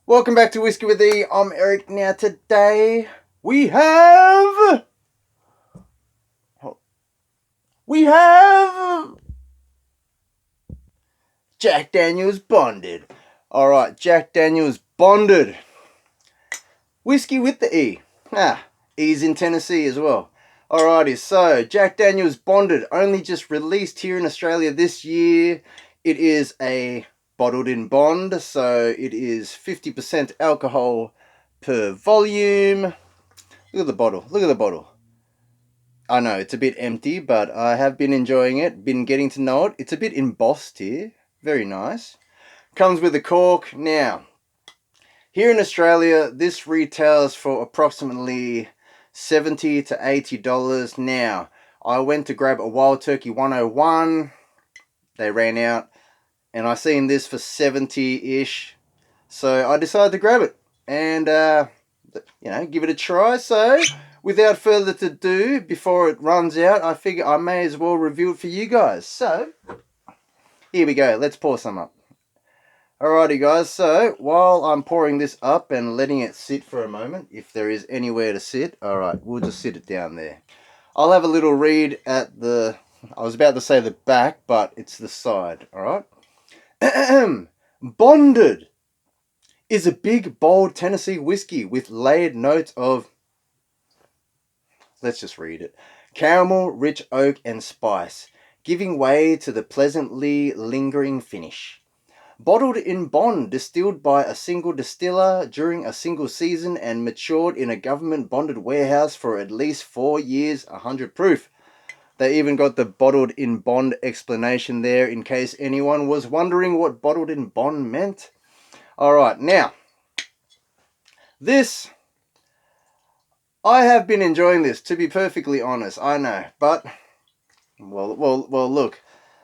Welcome back to Whiskey with E. I'm Eric. Now today we have Jack Daniel's Bonded. Alright, Jack Daniel's Bonded. Whiskey with the E. E's in Tennessee as well. Alrighty, so Jack Daniel's Bonded, only just released here in Australia this year. It is a bottled in bond, so it is 50% alcohol per volume. Look at the bottle, look at the bottle. I know, it's a bit empty, but I have been enjoying it, been getting to know it. It's a bit embossed here, very nice. Comes with a cork. Now, here in Australia, this retails for approximately $70 to $80. Now, I went to grab a Wild Turkey 101. They ran out, and I seen this for 70-ish. So I decided to grab it and, give it a try. So, without further ado, before it runs out, I figure I may as well review it for you guys. So, here we go. Let's pour some up. Alrighty guys, so while I'm pouring this up and letting it sit for a moment, if there is anywhere to sit, alright, we'll just sit it down there. I'll have a little read at the, I was about to say the back, but it's the side, alright? Bonded is a big, bold Tennessee whiskey with layered notes of, let's just read it, caramel, rich oak, and spice, giving way to the pleasantly lingering finish. Bottled in bond, distilled by a single distiller during a single season and matured in a government bonded warehouse for at least 4 years, 100 proof. They even got the bottled in bond explanation there in case anyone was wondering what bottled in bond meant. Alright, now, this, I have been enjoying this, to be perfectly honest, I know, but, well, look.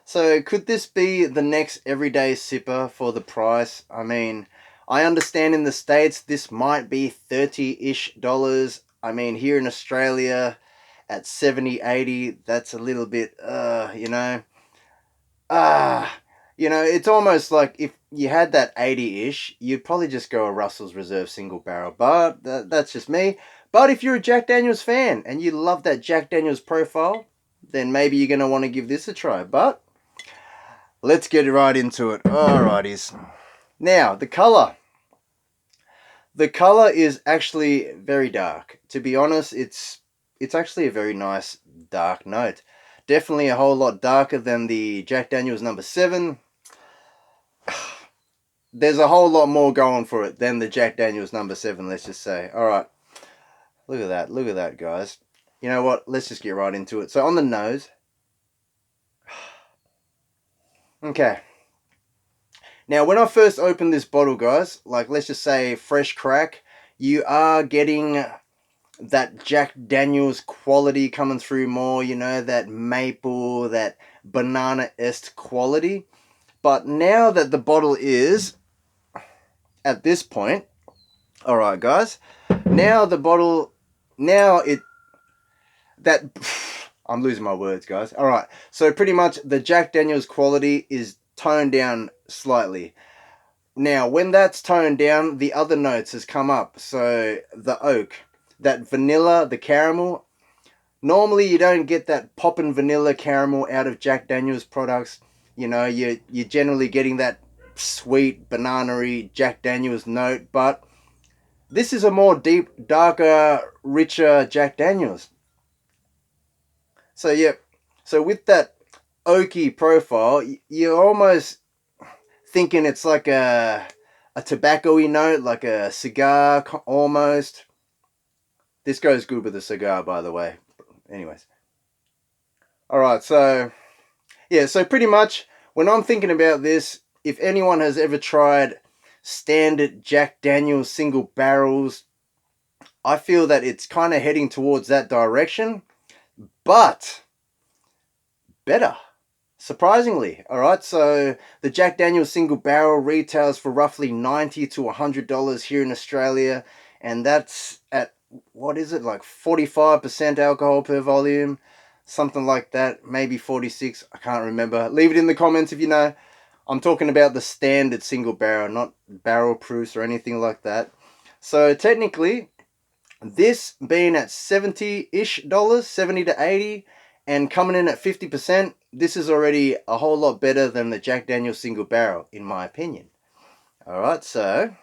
So could this be the next everyday sipper for the price? I mean, I understand in the States this might be $30-ish. I mean, here in Australia at 70, 80, that's a little bit, it's almost like if you had that 80-ish, you'd probably just go a Russell's Reserve single barrel, but that's just me. But if you're a Jack Daniel's fan and you love that Jack Daniel's profile, then maybe you're going to want to give this a try, but let's get right into it. Alrighties. Now, the color. The color is actually very dark. To be honest, it's actually a very nice dark note. Definitely a whole lot darker than the Jack Daniel's number 7. There's a whole lot more going for it than the Jack Daniel's number 7, let's just say. Alright. Look at that, guys. You know what? Let's just get right into it. So on the nose. Okay. Now, when I first opened this bottle, guys, like let's just say fresh crack, you are getting that Jack Daniel's quality coming through more, that maple, that banana-esque quality. But now that the bottle is at this point, alright guys, now the bottle, I'm losing my words, guys. Alright, so pretty much the Jack Daniel's quality is toned down slightly. Now, when that's toned down, the other notes has come up. So, the oak, that vanilla, the caramel. Normally, you don't get that poppin' vanilla caramel out of Jack Daniel's products. You're generally getting that sweet, banana-y Jack Daniel's note. But this is a more deep, darker, richer Jack Daniel's. So, yeah. So, with that oaky profile, you're almost thinking it's like a tobacco-y note, like a cigar almost. This goes good with a cigar, by the way. Anyways. Alright, so yeah, so pretty much when I'm thinking about this, if anyone has ever tried standard Jack Daniel's single barrels, I feel that it's kind of heading towards that direction, but better. Surprisingly, alright, so the Jack Daniel's single barrel retails for roughly $90 to $100 here in Australia, and that's at, what is it, like 45% alcohol per volume, something like that, maybe 46, I can't remember. Leave it in the comments if you know. I'm talking about the standard single barrel, not barrel proofs or anything like that. So technically, this being at $70-ish, 70 to 80, and coming in at 50%, this is already a whole lot better than the Jack Daniel's single barrel, in my opinion. Alright, so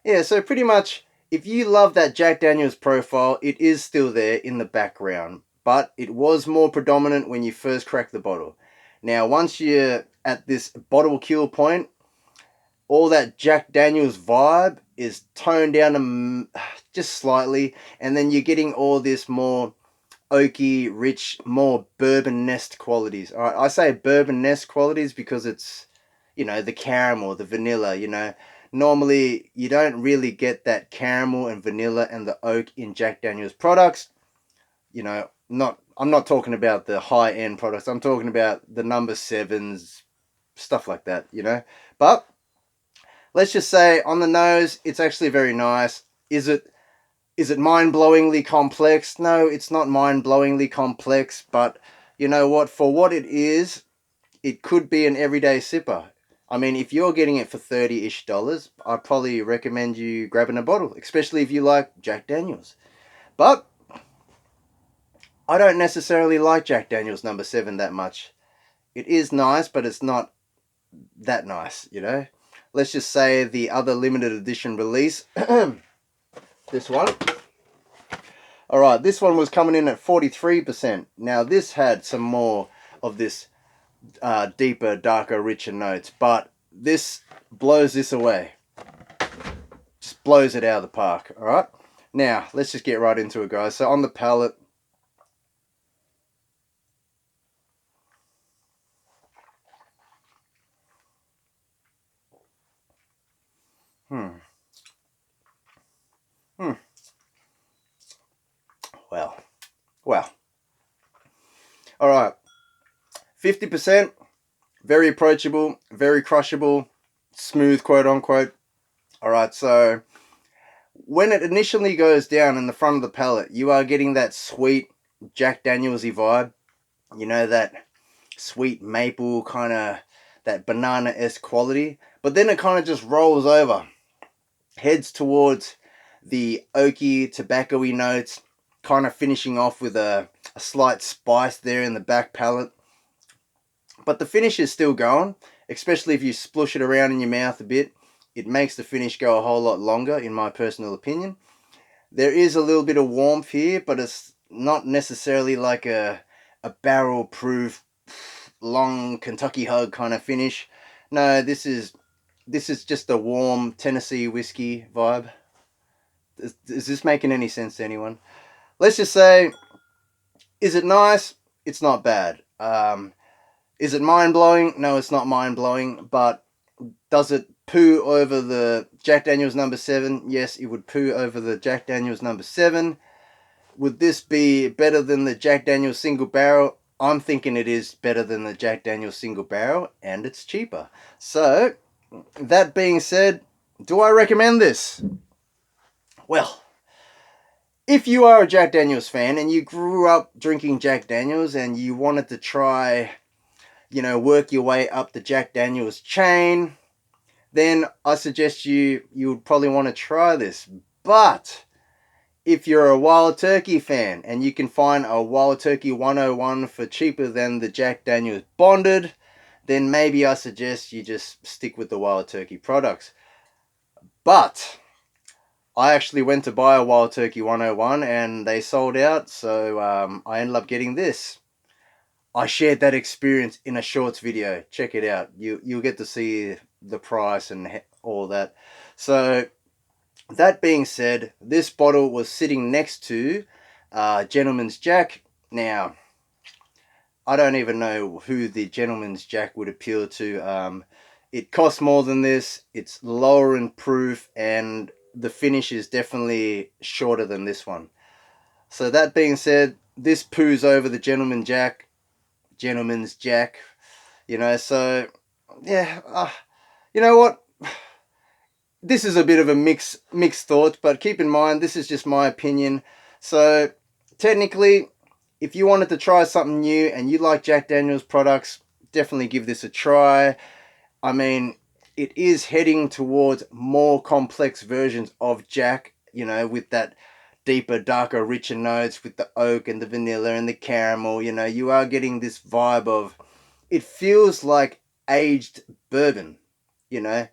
yeah, so pretty much, if you love that Jack Daniel's profile, it is still there in the background, but it was more predominant when you first cracked the bottle. Now, once you're at this bottle kill point, all that Jack Daniel's vibe is toned down just slightly, and then you're getting all this more oaky, rich, more bourbon nest qualities. All right, I say bourbon nest qualities because it's, the caramel, the vanilla. Normally you don't really get that caramel and vanilla and the oak in Jack Daniel's products. I'm not talking about the high end products. I'm talking about the number sevens, stuff like that. But let's just say on the nose, it's actually very nice. Is it mind-blowingly complex? No, it's not mind-blowingly complex, but you know what? For what it is, it could be an everyday sipper. I mean, if you're getting it for $30-ish, I'd probably recommend you grabbing a bottle, especially if you like Jack Daniel's. But I don't necessarily like Jack Daniel's number 7 that much. It is nice, but it's not that nice, Let's just say the other limited edition release, this one. Alright, this one was coming in at 43%. Now, this had some more of this deeper, darker, richer notes, but this blows this away. Just blows it out of the park, alright? Now, let's just get right into it, guys. So, on the palate, Well. Alright, 50%, very approachable, very crushable, smooth, quote unquote. Alright, so when it initially goes down in the front of the palate, you are getting that sweet Jack Daniel's-y vibe. That sweet maple kind of, that banana-esque quality. But then it kind of just rolls over, heads towards the oaky, tobacco-y notes, kind of finishing off with a slight spice there in the back palate. But the finish is still going, especially if you splush it around in your mouth a bit. It makes the finish go a whole lot longer, in my personal opinion. There is a little bit of warmth here, but it's not necessarily like a barrel-proof, long Kentucky hug kind of finish. No, this is just a warm Tennessee whiskey vibe. Is this making any sense to anyone? Let's just say, is it nice? It's not bad. Is it mind-blowing? No, it's not mind-blowing. But does it poo over the Jack Daniel's number 7? Yes, it would poo over the Jack Daniel's number 7. Would this be better than the Jack Daniel's single barrel? I'm thinking it is better than the Jack Daniel's single barrel, and it's cheaper. So, that being said, do I recommend this? Well, if you are a Jack Daniel's fan and you grew up drinking Jack Daniel's and you wanted to try, work your way up the Jack Daniel's chain, then I suggest you would probably want to try this. But if you're a Wild Turkey fan and you can find a Wild Turkey 101 for cheaper than the Jack Daniel's Bonded, then maybe I suggest you just stick with the Wild Turkey products. But I actually went to buy a Wild Turkey 101 and they sold out, so I ended up getting this. I shared that experience in a shorts video. Check it out. You'll get to see the price and all that. So, that being said, this bottle was sitting next to Gentleman's Jack. Now, I don't even know who the Gentleman's Jack would appeal to. It costs more than this. It's lower in proof, and the finish is definitely shorter than this one. So that being said, this poos over the Gentleman's Jack. So yeah, you know what? This is a bit of a mixed thought, but keep in mind, this is just my opinion. So technically, if you wanted to try something new and you like Jack Daniel's products, definitely give this a try. I mean, it is heading towards more complex versions of Jack, you know, with that deeper, darker, richer notes with the oak and the vanilla and the caramel. You know, you are getting this vibe of, it feels like aged bourbon, you know.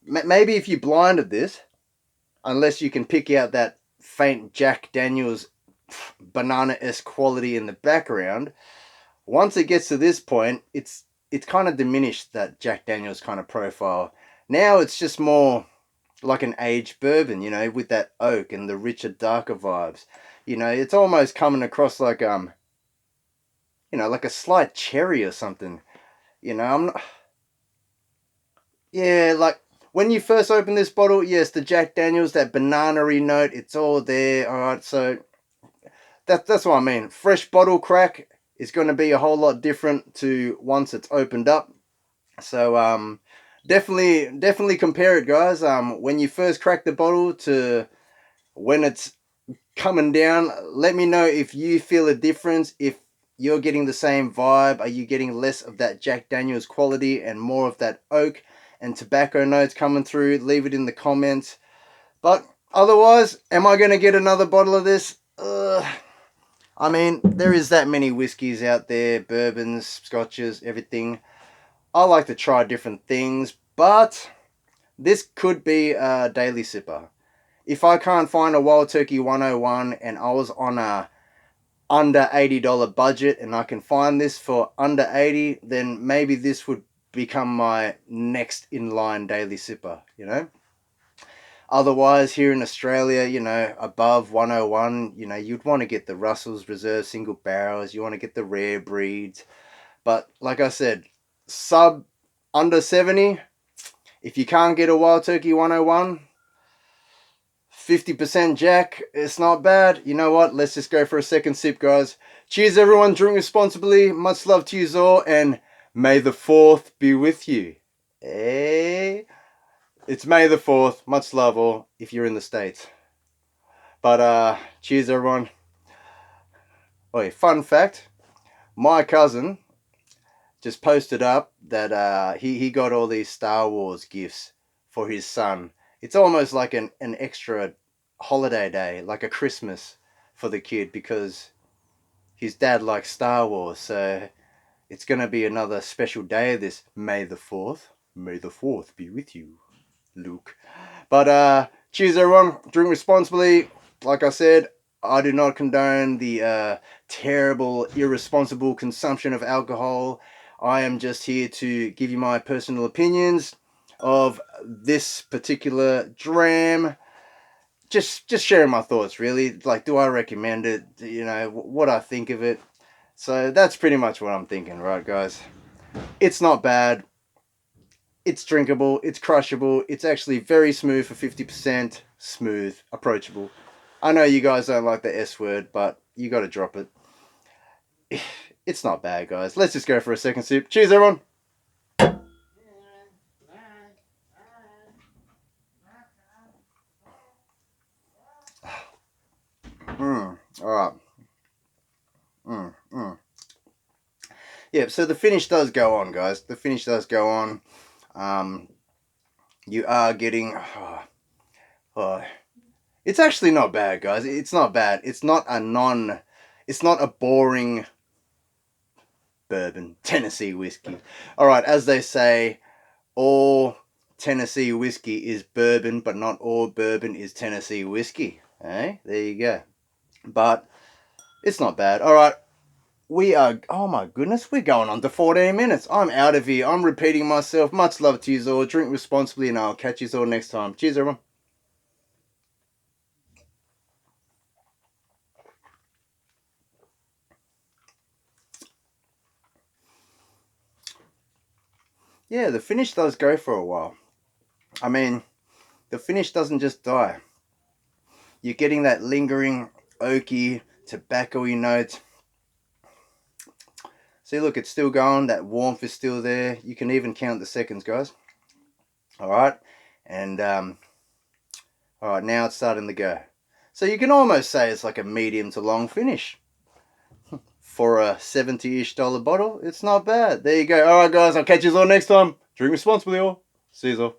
Maybe if you blinded this, unless you can pick out that faint Jack Daniels banana-esque quality in the background, once it gets to this point, it's kind of diminished that Jack Daniels kind of profile. Now it's just more like an aged bourbon, you know, with that oak and the richer, darker vibes. You know, it's almost coming across like you know, like a slight cherry or something. You know, I'm not. Yeah, like when you first open this bottle, yes, the Jack Daniels, that banana-y note, it's all there. All right, so that's what I mean. Fresh bottle crack is going to be a whole lot different to once it's opened up. So definitely compare it, guys. When you first crack the bottle to when it's coming down, let me know if you feel a difference, if you're getting the same vibe. Are you getting less of that Jack Daniels quality and more of that oak and tobacco notes coming through? Leave it in the comments. But otherwise, am I going to get another bottle of this? I mean, there is that many whiskies out there, bourbons, scotches, everything. I like to try different things, but this could be a daily sipper. If I can't find a Wild Turkey 101 and I was on a under $80 budget and I can find this for under 80, then maybe this would become my next in line daily sipper, you know. Otherwise, here in Australia, you know, above 101, you know, you'd want to get the Russell's Reserve single barrels, you want to get the rare breeds. But like I said, sub under 70, if you can't get a Wild Turkey 101, 50% Jack, it's not bad. You know what? Let's just go for a second sip, guys. Cheers, everyone. Drink responsibly. Much love to you all, and may the 4th be with you. Hey, it's May the 4th. Much love, all, if you're in the States. But, cheers, everyone. Oh, fun fact. My cousin just posted up that he got all these Star Wars gifts for his son. It's almost like an extra holiday day, like a Christmas for the kid, because his dad likes Star Wars. So it's going to be another special day this May the 4th. May the 4th be with you, Luke. But cheers, everyone. Drink responsibly. Like I said, I do not condone the terrible, irresponsible consumption of alcohol. I am just here to give you my personal opinions of this particular dram. Just sharing my thoughts, really. Like, do I recommend it? You know, what I think of it. So that's pretty much what I'm thinking, right, guys? It's not bad. It's drinkable. It's crushable. It's actually very smooth for 50%. Smooth, approachable. I know you guys don't like the S word, but you got to drop it. It's not bad, guys. Let's just go for a second sip. Cheers, everyone. All right. Yeah, so the finish does go on, guys. The finish does go on. You are getting... it's actually not bad, guys. It's not bad. It's not a boring bourbon. Tennessee whiskey. All right, as they say, all Tennessee whiskey is bourbon, but not all bourbon is Tennessee whiskey. Hey, there you go. But it's not bad. All right. We are, oh my goodness, we're going on to 14 minutes. I'm out of here. I'm repeating myself. Much love to you all. Drink responsibly, and I'll catch you all next time. Cheers, everyone. Yeah, the finish does go for a while. I mean, the finish doesn't just die. You're getting that lingering, oaky, tobacco-y note. See, look, it's still going. That warmth is still there. You can even count the seconds, guys. All right. And, all right, now it's starting to go. So you can almost say it's like a medium to long finish. for a $70-ish bottle, it's not bad. There you go. All right, guys, I'll catch you all next time. Drink responsibly, all. See you all.